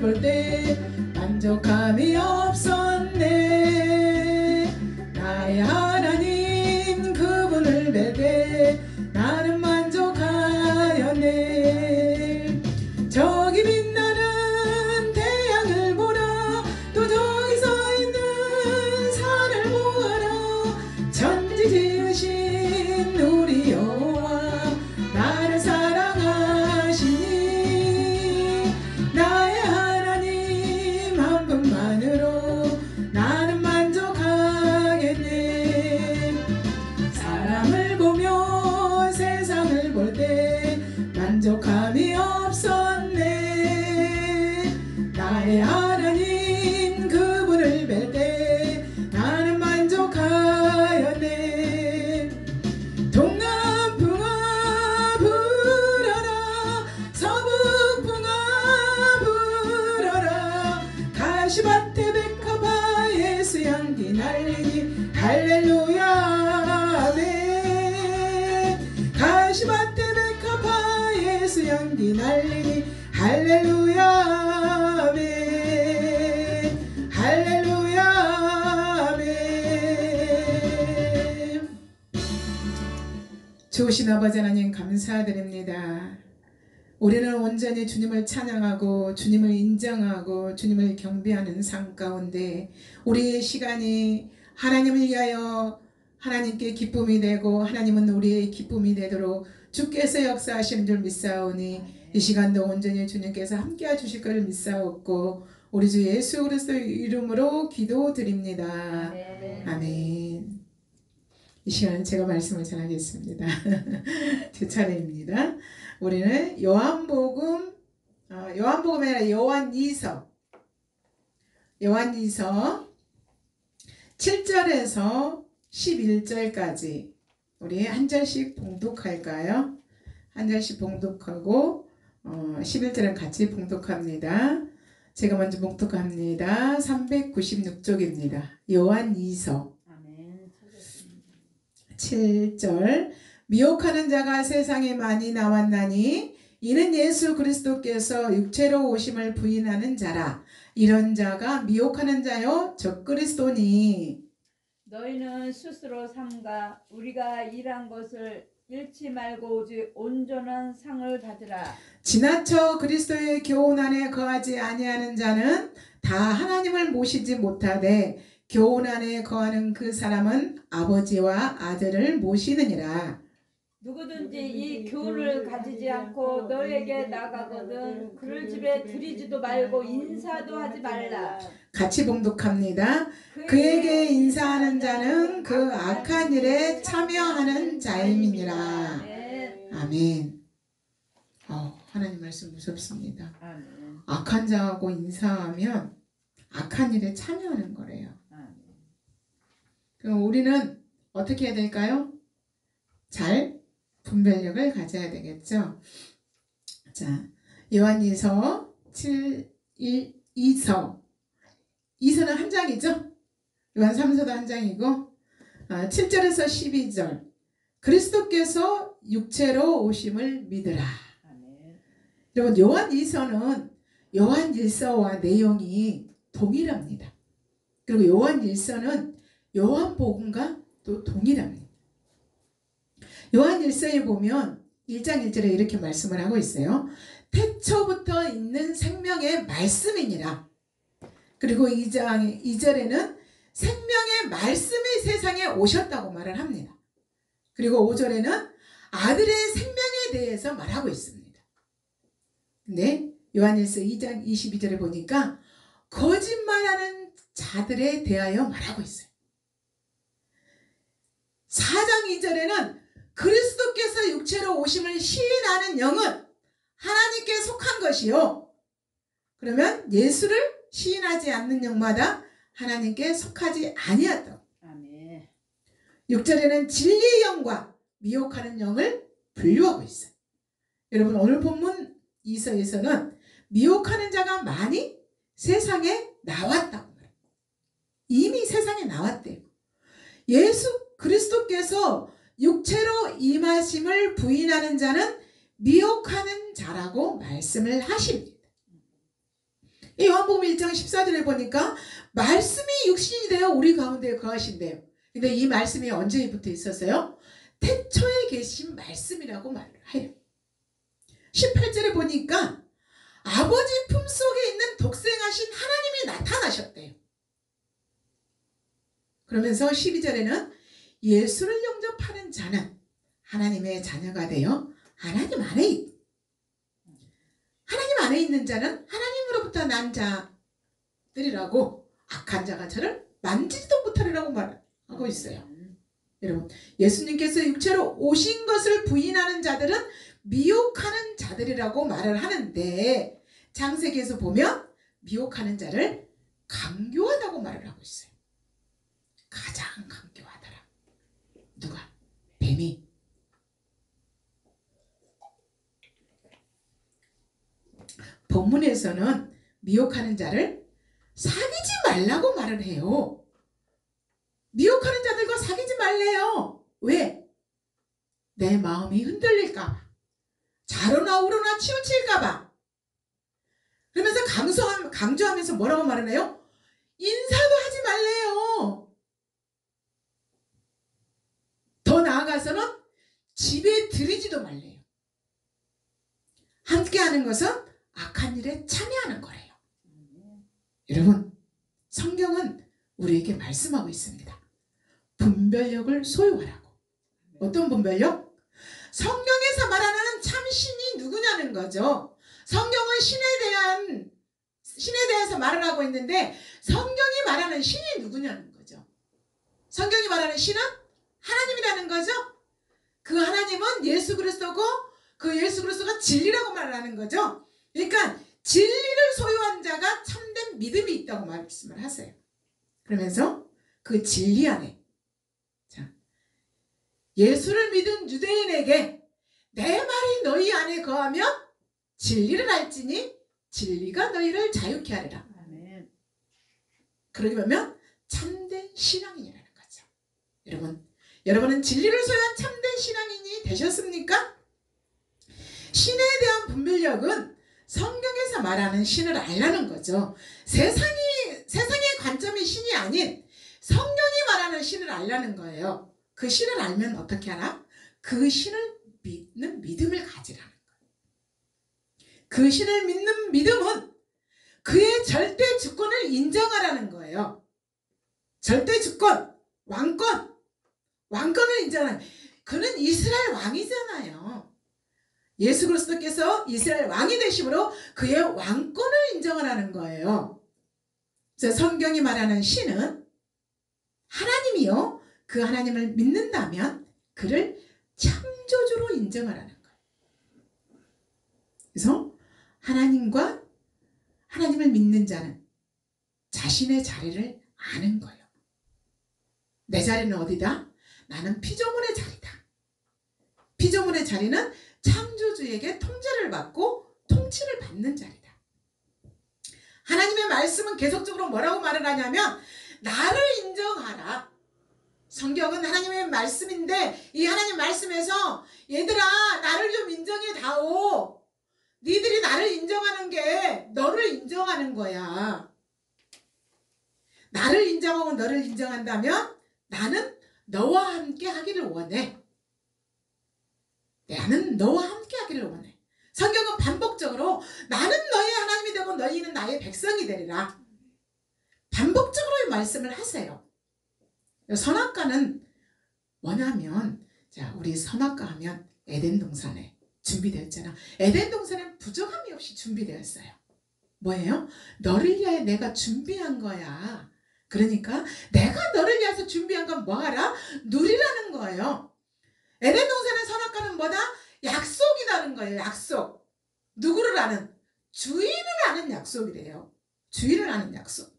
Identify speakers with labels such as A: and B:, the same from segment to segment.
A: 볼 때 만족함이 없었네. 나의 하나님 그분을 뵐 때 나는 만족하였네. 저기 빛나는 태양을 보라. 또 저기 서 있는 산을 보아라. 천지 지으신 우리 여호와 나를 사랑하시니 나의 하나님 한 분만으로 나는 만족하겠네. 사람을 보며 세상을 볼 때 만족함이 없었네. 나의 하나님 그분을 뵐 때 나는 만족하였네. 동남풍아 불어라. 서북풍아 불어라. 가시밭에 백합화의 수양기 날리니 할렐루야 아멘. 가시밭에 백합화의 수양기 날리니 할렐루야 아멘. 할렐루야 아멘. 좋으신 아버지 하나님 감사드립니다. 우리는 온전히 주님을 찬양하고 주님을 인정하고 주님을 경배하는 삶 가운데 우리의 시간이 하나님을 위하여 하나님께 기쁨이 되고 하나님은 우리의 기쁨이 되도록 주께서 역사하시는 줄 믿사오니 이 시간도 온전히 주님께서 함께해 주실 것을 믿사옵고 우리 주 예수 그리스도의 이름으로 기도드립니다. 아멘. 이 시간은 제가 말씀을 전하겠습니다. 제 차례입니다. 우리는 요한복음이 아니라 요한이서 7절에서 11절까지 우리 한 절씩 봉독할까요? 한 절씩 봉독하고 11절은 같이 봉독합니다. 제가 먼저 봉독합니다. 396쪽입니다. 요한이서 7절. 미혹하는 자가 세상에 많이 나왔나니 이는 예수 그리스도께서 육체로 오심을 부인하는 자라. 이런 자가 미혹하는 자요 적그리스도니.
B: 너희는 스스로 삼가 우리가 일한 것을 잃지 말고 오직 온전한 상을 받으라.
A: 지나쳐 그리스도의 교훈 안에 거하지 아니하는 자는 다 하나님을 모시지 못하되 교훈 안에 거하는 그 사람은 아버지와 아들을 모시느니라.
B: 누구든지 이 교훈을 가지지 않고 너에게 나가거든 그를 집에 들이지도 말고 인사도 하지 말라.
A: 같이 봉독합니다. 그에게 인사하는 자는 그 악한 일에 참여하는 자임이니라. 아멘. 하나님 말씀 무섭습니다. 악한 자하고 인사하면 악한 일에 참여하는 거래요. 그럼 우리는 어떻게 해야 될까요? 잘 분별력을 가져야 되겠죠. 자, 요한이서 2서. 2서는 한 장이죠. 요한 3서도 한 장이고 7절에서 12절. 그리스도께서 육체로 오심을 믿으라. 여러분 요한 2서는 요한 1서와 내용이 동일합니다. 그리고 요한 1서는 요한복음과 또 동일합니다. 요한 1서에 보면 1장 1절에 이렇게 말씀을 하고 있어요. 태초부터 있는 생명의 말씀이니라. 그리고 2장 2절에는 생명의 말씀이 세상에 오셨다고 말을 합니다. 그리고 5절에는 아들의 생명에 대해서 말하고 있습니다. 근데 요한일서 2장 22절에 보니까 거짓말하는 자들에 대하여 말하고 있어요. 4장 2절에는 그리스도께서 육체로 오심을 시인하는 영은 하나님께 속한 것이요. 그러면 예수를 시인하지 않는 영마다 하나님께 속하지 아니었다고. 6절에는 진리의 영과 미혹하는 영을 분류하고 있어요. 여러분 오늘 본문 이서에서는 미혹하는 자가 많이 세상에 나왔다고 말해요. 이미 세상에 나왔대요. 예수 그리스도께서 육체로 임하심을 부인하는 자는 미혹하는 자라고 말씀을 하십니다. 이 요한복음 1장 14절에 보니까 말씀이 육신이 되어 우리 가운데 거하신대요. 근데 이 말씀이 언제부터 있었어요? 태초에 계신 말씀이라고 말을 해요. 18절에 보니까 아버지 품속에 있는 독생하신 하나님이 나타나셨대요. 그러면서 12절에는 예수를 영접하는 자는 하나님의 자녀가 되어 하나님 안에 있는 자는 하나님으로부터 난 자들이라고 악한 자가 저를 만지지도 못하리라고 말하고 있어요. 여러분, 예수님께서 육체로 오신 것을 부인하는 자들은 미혹하는 자들이라고 말을 하는데 창세기에서 보면 미혹하는 자를 강교하다고 말을 하고 있어요. 가장 강교하더라. 누가? 뱀이. 본문에서는 미혹하는 자를 사귀지 말라고 말을 해요. 미혹하는 자들과 사귀지 말래요. 왜? 내 마음이 흔들릴까봐, 좌로나 우로나 치우칠까봐. 그러면서 강조하면서 뭐라고 말을 해요? 인사도 하지 말래요. 더 나아가서는 집에 들이지도 말래요. 함께하는 것은 악한 일에 참여하는 거래요. 여러분, 성경은 우리에게 말씀하고 있습니다. 분별력을 소유하라고. 어떤 분별력? 성경에서 말하는 참 신이 누구냐는 거죠. 성경은 신에 대해서 말을 하고 있는데 성경이 말하는 신이 누구냐는 거죠. 성경이 말하는 신은 하나님이라는 거죠. 그 하나님은 예수 그리스도고 그 예수 그리스도가 진리라고 말하는 거죠. 그러니까 진리를 소유한 자가 참된 믿음이 있다고 말씀을 하세요. 그러면서 그 진리 안에, 자, 예수를 믿은 유대인에게 내 말이 너희 안에 거하면 진리를 알지니 진리가 너희를 자유케 하리라. 아멘. 그러게 보면 참된 신앙인이라는 거죠. 여러분은 진리를 소유한 참된 신앙인이 되셨습니까? 신에 대한 분별력은 성경에서 말하는 신을 알라는 거죠. 세상의 관점이 신이 아닌 성경이 말하는 신을 알라는 거예요. 그 신을 알면 어떻게 알아? 그 신을 믿는 믿음을 가지라는 거예요. 그 신을 믿는 믿음은 그의 절대 주권을 인정하라는 거예요. 절대 주권, 왕권을 인정하는, 그는 이스라엘 왕이잖아요. 예수 그리스도께서 이스라엘 왕이 되심으로 그의 왕권을 인정하라는 거예요. 그래서 성경이 말하는 신은 하나님이요, 그 하나님을 믿는다면 그를 창조주로 인정하라는 거예요. 그래서 하나님을 믿는 자는 자신의 자리를 아는 거예요. 내 자리는 어디다? 나는 피조물의 자리다. 피조물의 자리는 창조주에게 통제를 받고 통치를 받는 자리다. 하나님의 말씀은 계속적으로 뭐라고 말을 하냐면 나를 인정하라. 성경은 하나님의 말씀인데 이 하나님 말씀에서 얘들아 나를 좀 인정해 다오. 니들이 나를 인정하는 게 너를 인정하는 거야. 나를 인정하고 너를 인정한다면 나는 너와 함께 하기를 원해. 나는 너와 함께 하기를 원해. 성경은 반복적으로 나는 너의 하나님이 되고 너희는 나의 백성이 되리라. 반복적으로 말씀을 하세요. 선악과는 뭐냐면, 자, 우리 선악과 하면 에덴 동산에 준비되어 있잖아. 에덴 동산은 부족함이 없이 준비되어 있어요. 뭐예요? 너를 위하여 내가 준비한 거야. 그러니까 내가 너를 위해서 준비한 건 뭐하라? 누리라는 거예요. 에덴 동산의 선악과는 뭐다? 약속이라는 거예요. 약속. 누구를 아는? 주인을 아는 약속이래요. 주인을 아는 약속.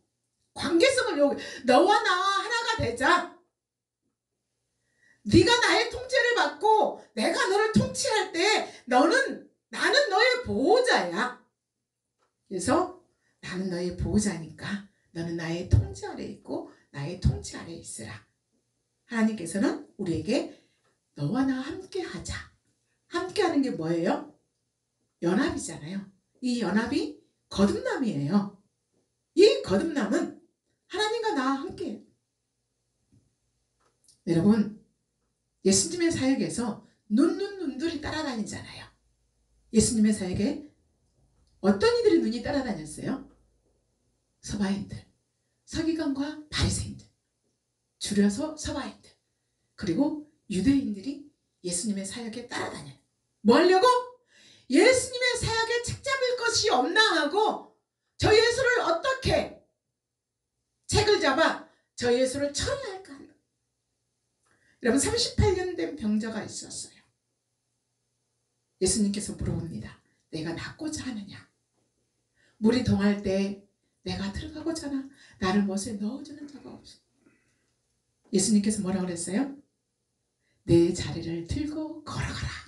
A: 관계성을 너와 나와 하나가 되자. 네가 나의 통제를 받고 내가 너를 통치할 때 나는 너의 보호자야. 그래서 나는 너의 보호자니까 너는 나의 통제 아래 있고 나의 통치 아래 있으라. 하나님께서는 우리에게 너와 나 함께 하자. 함께 하는 게 뭐예요? 연합이잖아요. 이 연합이 거듭남이에요. 이 거듭남은 하나님과 나와 함께. 여러분, 예수님의 사역에서 눈들이 따라다니잖아요. 예수님의 사역에 어떤 이들이 눈이 따라다녔어요? 서바인들, 서기관과 바리새인들, 줄여서 서바인들, 그리고 유대인들이 예수님의 사역에 따라다녀요. 뭐 하려고? 예수님의 사역에 책 잡을 것이 없나 하고 저 예수를 어떻게 책을 잡아 저 예수를 처리할까 하는 거예요. 여러분, 38년 된 병자가 있었어요. 예수님께서 물어봅니다. 내가 낫고자 하느냐? 물이 동할 때 내가 들어가고자 하나? 나를 못에 넣어주는 자가 없어. 예수님께서 뭐라고 그랬어요? 내 자리를 들고 걸어가라.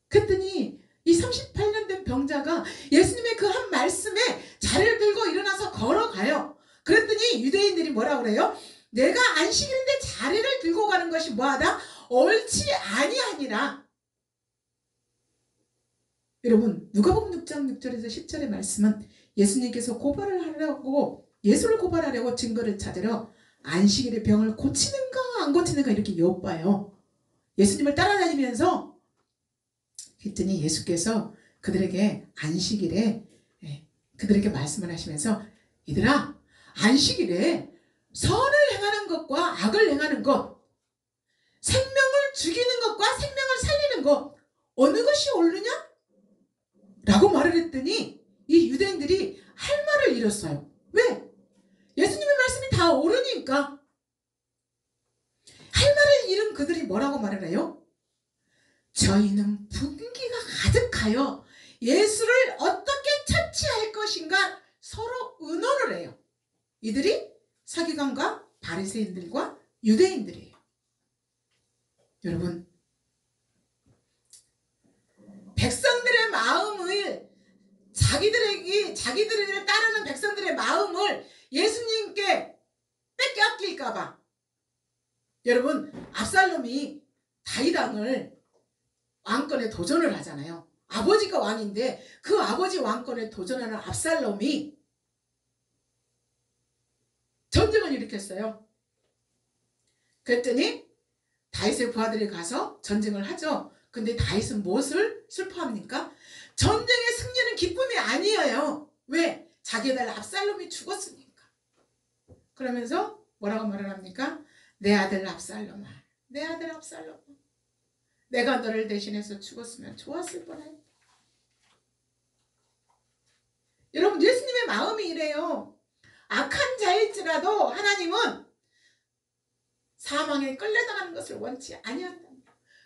A: 그랬더니 이 38년 된 병자가 예수님의 그 한 말씀에 자리를 들고 일어나서 걸어가요. 그랬더니 유대인들이 뭐라고 그래요? 내가 안식일인데 자리를 들고 가는 것이 뭐하다? 옳지 아니하니라. 여러분, 누가복음 6장 6절에서 10절의 말씀은 예수님께서 예수를 고발하려고 증거를 찾으러 안식일에 병을 고치는가 안 고치는가 이렇게 엿봐요. 예수님을 따라다니면서 그랬더니 예수께서 그들에게 안식일에 그들에게 말씀을 하시면서 얘들아, 안식일에 선을 행하는 것과 악을 행하는 것, 생명을 죽이는 것과 생명을 살리는 것 어느 것이 옳으냐? 라고 말을 했더니 이 유대인들이 할 말을 잃었어요. 왜? 예수님의 말씀이 다 옳으니까. 할 말을 잃은 그들이 뭐라고 말을 해요? 저희는 분기가 가득하여 예수를 어떻게 처치할 것인가 서로 의논을 해요. 이들이 서기관과 바리새인들과 유대인들이에요. 여러분, 백성들의 마음을 자기들을 따르는 백성들의 마음을 예수님께 뺏겨앗길까봐. 여러분, 압살롬이 다윗 왕을 왕권에 도전을 하잖아요. 아버지가 왕인데 그 아버지 왕권에 도전하는 압살롬이 전쟁을 일으켰어요. 그랬더니 다윗의 부하들이 가서 전쟁을 하죠. 근데 다윗은 무엇을 슬퍼합니까? 전쟁의 승리는 기쁨이 아니에요. 왜? 자기 아들 압살롬이 죽었으니까. 그러면서 뭐라고 말을 합니까? 내 아들 압살롬아, 내 아들 압살롬아, 내가 너를 대신해서 죽었으면 좋았을 뻔해. 여러분, 예수님의 마음이 이래요. 악한 자일지라도 하나님은 사망에 끌려당하는 것을 원치 아니한다.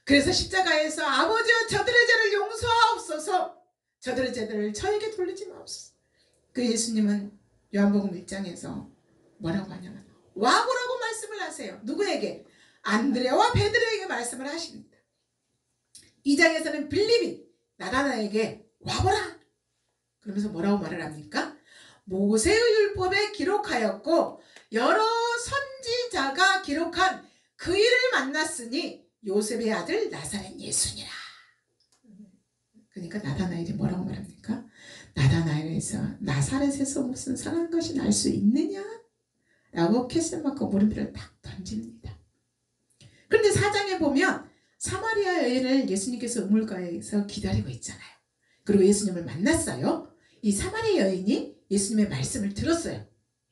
A: 그래서 십자가에서 아버지여 저들의 죄를 용서하옵소서, 저들의 죄를 저에게 돌리지 마옵소서. 그 예수님은 요한복음 1장에서 뭐라고 하냐면 와보라고 말씀을 하세요. 누구에게? 안드레와 베드로에게 말씀을 하십니다. 2장에서는 빌립이 나다나에게 와보라. 그러면서 뭐라고 말을 합니까? 모세의 율법에 기록하였고 여러 선지자가 기록한 그 일을 만났으니 요셉의 아들 나사렛 예수니라. 그러니까 나다나엘이 뭐라고 말합니까? 나사렛에서 무슨 선한 것이 날 수 있느냐? 라고 캐슬 맞고 물음표를 딱 던집니다. 그런데 4장에 보면 사마리아 여인을 예수님께서 우물가에서 기다리고 있잖아요. 그리고 예수님을 만났어요. 이 사마리아 여인이 예수님의 말씀을 들었어요.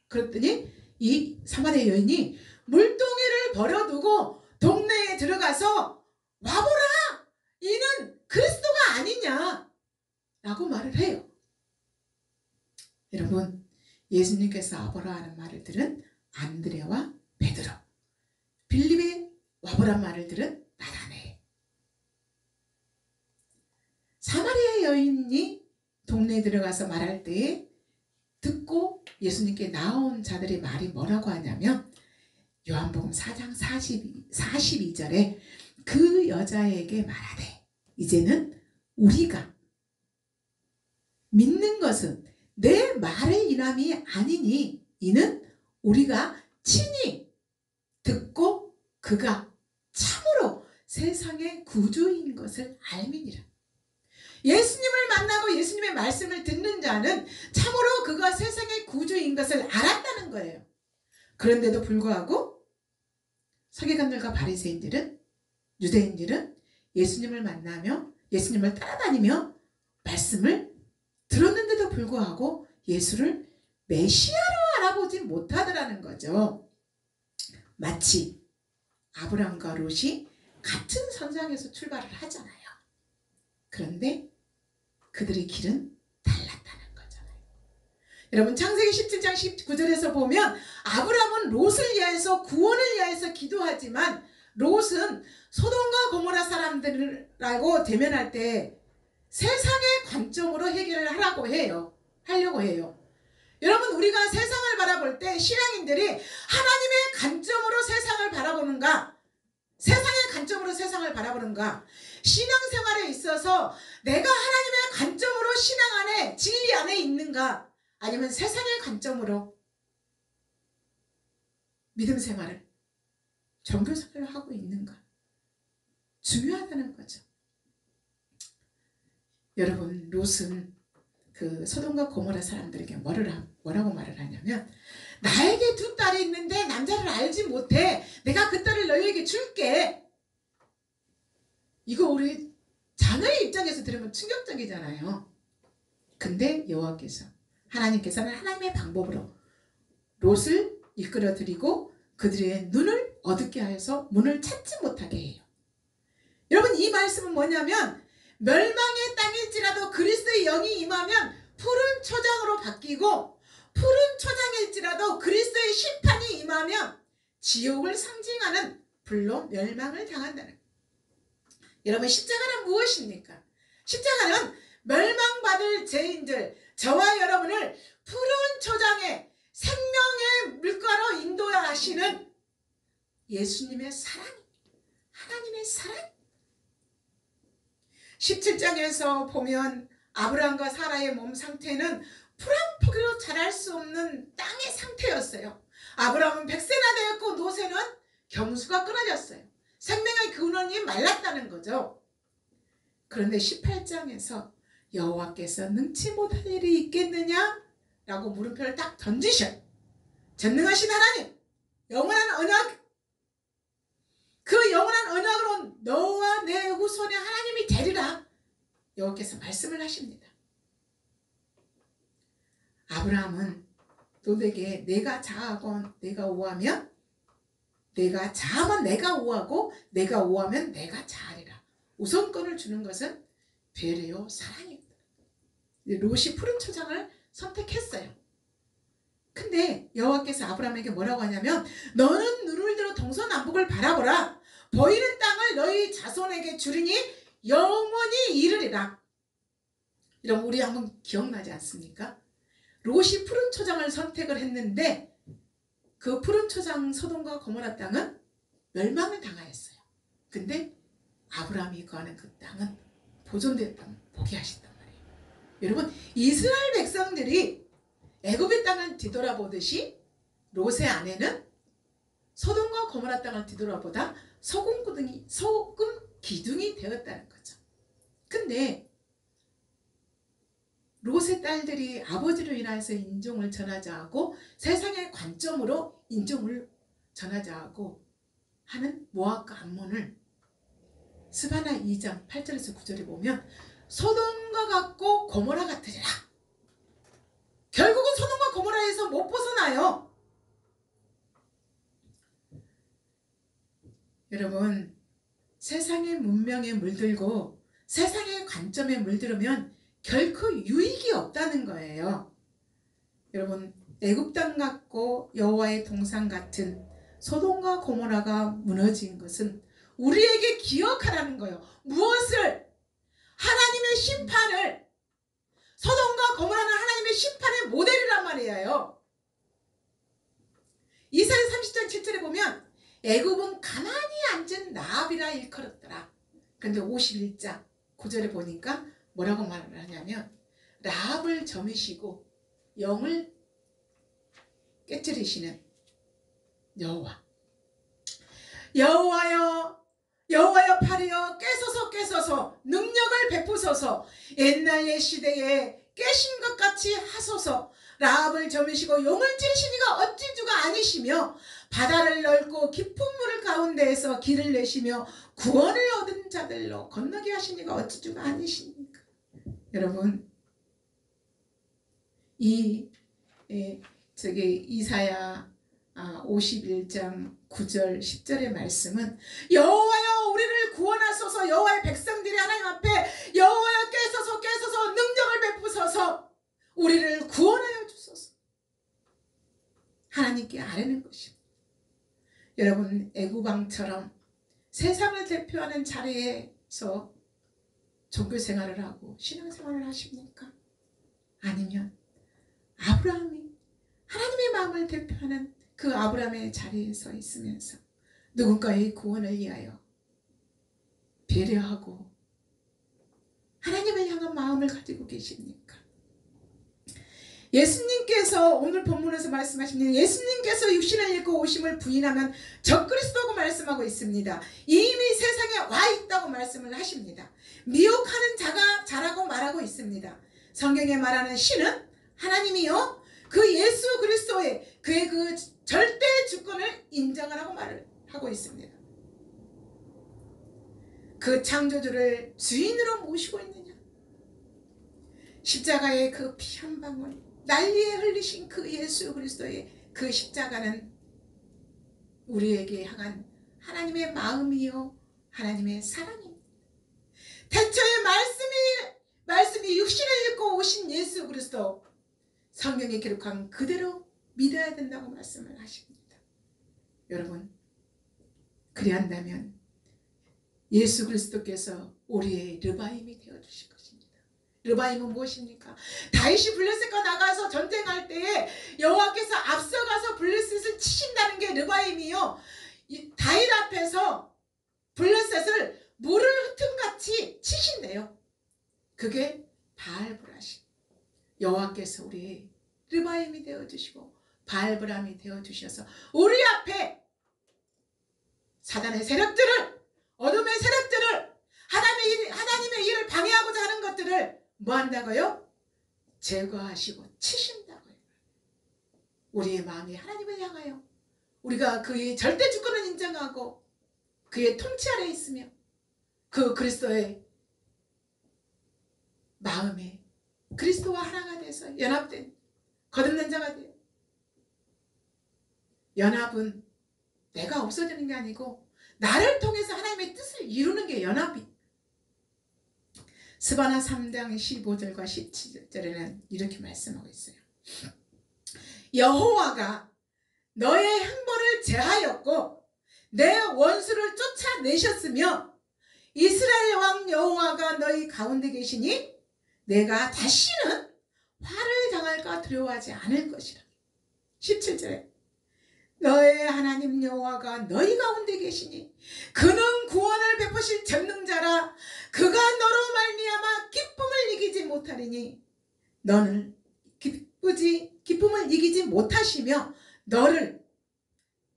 A: 그랬더니 이 사마리아 여인이 물동이를 버려두고 동네에 들어가서 와보라, 이는 그리스도가 아니냐 라고 말을 해요. 여러분, 예수님께서 와보라 하는 말을 들은 안드레와 베드로, 빌립의 와보란 말을 들은 나다나엘. 사마리아 여인이 동네에 들어가서 말할 때에 듣고 예수님께 나온 자들의 말이 뭐라고 하냐면 요한복음 4장 42절에 그 여자에게 말하되 이제는 우리가 믿는 것은 내 말의 인함이 아니니 이는 우리가 친히 듣고 그가 참으로 세상의 구주인 것을 알미니라. 예수님을 만나고 예수님의 말씀을 듣는 자는 참으로 그가 세상의 구주인 것을 알았다는 거예요. 그런데도 불구하고 서기관들과 바리새인들은, 유대인들은 예수님을 만나며 예수님을 따라다니며 말씀을 들었는데도 불구하고 예수를 메시아로 알아보지 못하더라는 거죠. 마치 아브람과 롯이 같은 선상에서 출발을 하잖아요. 그런데 그들의 길은 달랐다는 거잖아요. 여러분, 창세기 17장 19절에서 보면 아브람은 롯을 위하여서 구원을 위하여서 기도하지만 롯은 소돔과 고모라 사람들이라고 대면할 때 세상의 관점으로 해결을 하려고 해요. 여러분, 우리가 세상을 바라볼 때 신앙인들이 하나님의 관점으로 세상을 바라보는가, 세상의 관점으로 세상을 바라보는가, 신앙생활에 있어서 내가 하나님의 관점으로 신앙 안에, 진리 안에 있는가, 아니면 세상의 관점으로 믿음 생활을, 종교 생활을 하고 있는가, 중요하다는 거죠. 여러분, 롯은 그 소돔과 고모라 사람들에게 뭐라고 말을 하냐면, 나에게 두 딸이 있는데 남자를 알지 못해. 내가 그 딸을 너희에게 줄게. 이거 우리 자녀의 입장에서 들으면 충격적이잖아요. 근데 하나님께서는 하나님의 방법으로 롯을 이끌어들이고 그들의 눈을 어둡게 하여서 문을 찾지 못하게 해요. 여러분, 이 말씀은 뭐냐면, 멸망의 땅일지라도 그리스도의 영이 임하면 푸른 초장으로 바뀌고, 푸른 초장일지라도 그리스도의 심판이 임하면 지옥을 상징하는 불로 멸망을 당한다는 거예요. 여러분, 십자가는 무엇입니까? 십자가는 멸망받을 죄인들, 저와 여러분을 푸른 초장에 생명의 물가로 인도하시는 예수님의 사랑입니다. 하나님의 사랑. 17장에서 보면 아브라함과 사라의 몸 상태는 풀 한 포기로 자랄 수 없는 땅의 상태였어요. 아브라함은 100세나 되었고 노새는 경수가 끊어졌어요. 생명의 근원이 말랐다는 거죠. 그런데 18장에서 여호와께서 능치 못할 일이 있겠느냐? 라고 물음표를 딱 던지셔요. 전능하신 하나님, 영원한 언약, 그 영원한 언약으로 너와 내 후손의 하나님이 되리라. 여호와께서 말씀을 하십니다. 아브라함은 너에게 내가 자하고 내가 우하면, 내가 자하면 내가 우하고 내가 우하면 내가 자하리라. 우선권을 주는 것은 배려요, 사랑입니다. 롯이 푸른 초장을 선택했어요. 근데 여호와께서 아브라함에게 뭐라고 하냐면, 너는 눈을 들어 동서남북을 바라보라. 보이는 땅을 너희 자손에게 주리니 영원히 이르리라. 이런 우리 한번 기억나지 않습니까? 롯이 푸른 초장을 선택을 했는데 그 푸른 초장 소돔과 고모라 땅은 멸망을 당하였어요. 근데 아브라함이 거하는 그 땅은 보존되었다면 보게 하신단 말이에요. 여러분, 이스라엘 백성들이 애굽의 땅을 뒤돌아보듯이 롯의 아내는 소돔과 고모라 땅을 뒤돌아보다 소금 기둥이 되었다는 거죠. 근데 롯의 딸들이 아버지로 인하여서 인종을 전하자 하고 세상의 관점으로 인종을 전하자 하고 하는 모압과 암몬을 스바나 2장 8절에서 9절에 보면 소돔과 같고 고모라 같으리라. 결국은 소돔과 고모라에서 못 벗어나요. 여러분, 세상의 문명에 물들고 세상의 관점에 물들으면 결코 유익이 없다는 거예요. 여러분, 애굽 땅 같고 여호와의 동산 같은 소돔과 고모라가 무너진 것은 우리에게 기억하라는 거예요. 무엇을? 하나님의 심판을. 소돔과 고모라는 하나님의 심판의 모델이란 말이에요. 이사야 30장 7절에 보면 애굽은 가만히 앉은 나합이라 일컬었더라. 그런데 51장 9절에 보니까 뭐라고 말을 하냐면, 라합을 점이시고 영을 깨뜨리시는 여호와. 여호와여, 팔이여, 깨소서 능력을 베푸소서. 옛날 옛 시대에 깨신 것 같이 하소서. 라합을 점이시고 용을 찌르신 이가 어찌 주가 아니시며 바다를 넓고 깊은 물 가운데에서 길을 내시며 구원을 얻은 자들로 건너게 하신 이가 어찌 주가 아니십니까? 여러분, 이사야 51장 9절 10절의 말씀은 여호와여 우리를 구원하소서. 여호와의 백성들이 하나님 앞에 여호와여 깨소서 능력을 베푸소서. 우리를 구원하여 주소서. 하나님께 아뢰는 것입니다. 여러분, 애구방처럼 세상을 대표하는 자리에서 종교생활을 하고 신앙생활을 하십니까? 아니면 아브라함이 하나님의 마음을 대표하는 그 아브라함의 자리에 서 있으면서 누군가의 구원을 위하여 배려하고 하나님을 향한 마음을 가지고 계십니까? 예수님께서 오늘 본문에서 말씀하시는 예수님께서 육신을 입고 오심을 부인하면 적그리스도라고 말씀하고 있습니다. 이미 세상에 와 있다고 말씀을 하십니다. 미혹하는 자라고 말하고 있습니다. 성경에 말하는 신은 하나님이요 그 예수 그리스도의 그의 그 절대 주권을 인정하라고 말을 하고 있습니다. 그 창조주를 주인으로 모시고 있느냐? 십자가의 그 피 한 방울 난리에 흘리신 그 예수 그리스도의 그 십자가는 우리에게 향한 하나님의 마음이요 하나님의 사랑입니다. 태초에 말씀이 육신을 입고 오신 예수 그리스도, 성경에 기록한 그대로 믿어야 된다고 말씀을 하십니다. 여러분, 그리한다면 예수 그리스도께서 우리의 르바임이 되어주실 것입니다. 르바임은 무엇입니까? 다윗이 블레셋과 나가서 전쟁할 때에 여호와께서 앞서가서 블레셋을 치신다는 게 르바임이요. 다윗 앞에서 블레셋을 물을 흩음같이 치신대요. 그게 바알브라심. 여호와께서 우리의 르바임이 되어주시고 바알브람이 되어주셔서 우리 앞에 사단의 세력들을, 어둠의 세력들을, 하나님의 일을 방해하고자 하는 것들을 뭐 한다고요? 제거하시고 치신다고요. 우리의 마음이 하나님을 향하여 우리가 그의 절대 주권을 인정하고 그의 통치 아래 있으며 그 그리스도의 마음에 그리스도와 하나가 돼서 연합된 거듭난 자가 돼요. 연합은 내가 없어지는 게 아니고 나를 통해서 하나님의 뜻을 이루는 게 연합이. 스바나 3장 15절과 17절에는 이렇게 말씀하고 있어요. 여호와가 너의 행보를 제하였고 내 원수를 쫓아내셨으며 이스라엘 왕 여호와가 너희 가운데 계시니 내가 다시는 화를 당할까 두려워하지 않을 것이라. 17절에 너의 하나님 여호와가 너희 가운데 계시니 그는 구원을 베푸실 전능자라. 그가 너로 말미암아 기쁨을 이기지 못하리니 너는 기쁨을 이기지 못하시며 너를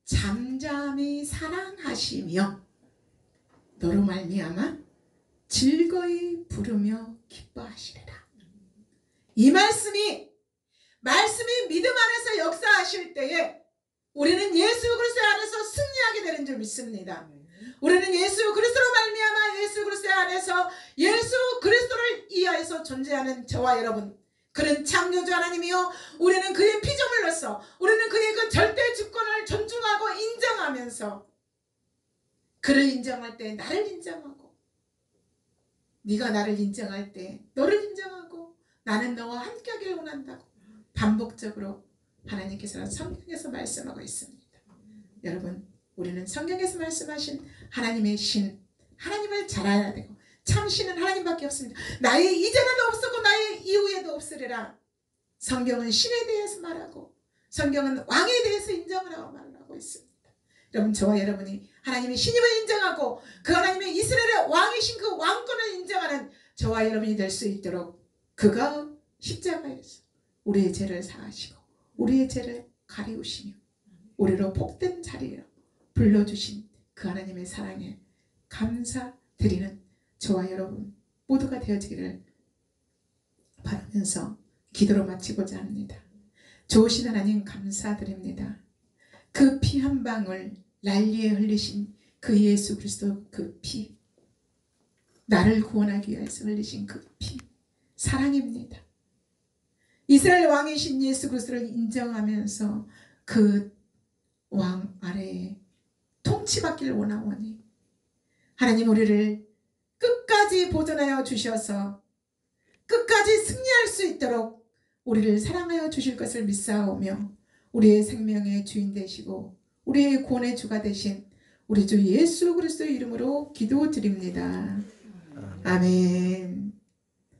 A: 잠잠히 사랑하시며 너로 말미암아 즐거이 부르며 기뻐하시리라. 이 말씀이 믿음 안에서 역사하실 때에 우리는 예수 그리스도 안에서 승리하게 되는 줄 믿습니다. 우리는 예수 그리스도로 말미암아 예수 그리스도 안에서 예수 그리스도를 이하여서 존재하는 저와 여러분, 그는 창조주 하나님이요 우리는 그의 피조물로서 우리는 그의 그 절대 주권을 존중하고 인정하면서 그를 인정할 때 나를 인정하고 네가 나를 인정할 때 너를 인정하고 나는 너와 함께하기를 원한다고 반복적으로 하나님께서는 성경에서 말씀하고 있습니다. 여러분, 우리는 성경에서 말씀하신 하나님의 신, 하나님을 잘 알아야 되고 참 신은 하나님밖에 없습니다. 나의 이전에도 없었고 나의 이후에도 없으리라. 성경은 신에 대해서 말하고 성경은 왕에 대해서 인정을 하고 말하고 있습니다. 여러분, 저와 여러분이 하나님의 신임을 인정하고 그 하나님의 이스라엘의 왕이신 그 왕권을 인정하는 저와 여러분이 될 수 있도록 그가 십자가에서 우리의 죄를 사하시고 우리의 죄를 가리우시며 우리로 복된 자리로 불러주신 그 하나님의 사랑에 감사드리는 저와 여러분 모두가 되어지기를 받으면서 기도로 마치고자 합니다. 좋으신 하나님 감사드립니다. 그 피 한 방울 난리에 흘리신 그 예수 그리스도 그 피, 나를 구원하기 위해서 흘리신 그 피, 사랑입니다. 이스라엘 왕이신 예수 그리스도를 인정하면서 그 왕 아래에 통치받기를 원하오니 하나님 우리를 끝까지 보존하여 주셔서 끝까지 승리할 수 있도록 우리를 사랑하여 주실 것을 믿사오며 우리의 생명의 주인 되시고 우리의 구원의 주가 되신 우리 주 예수 그리스도의 이름으로 기도드립니다. 아멘.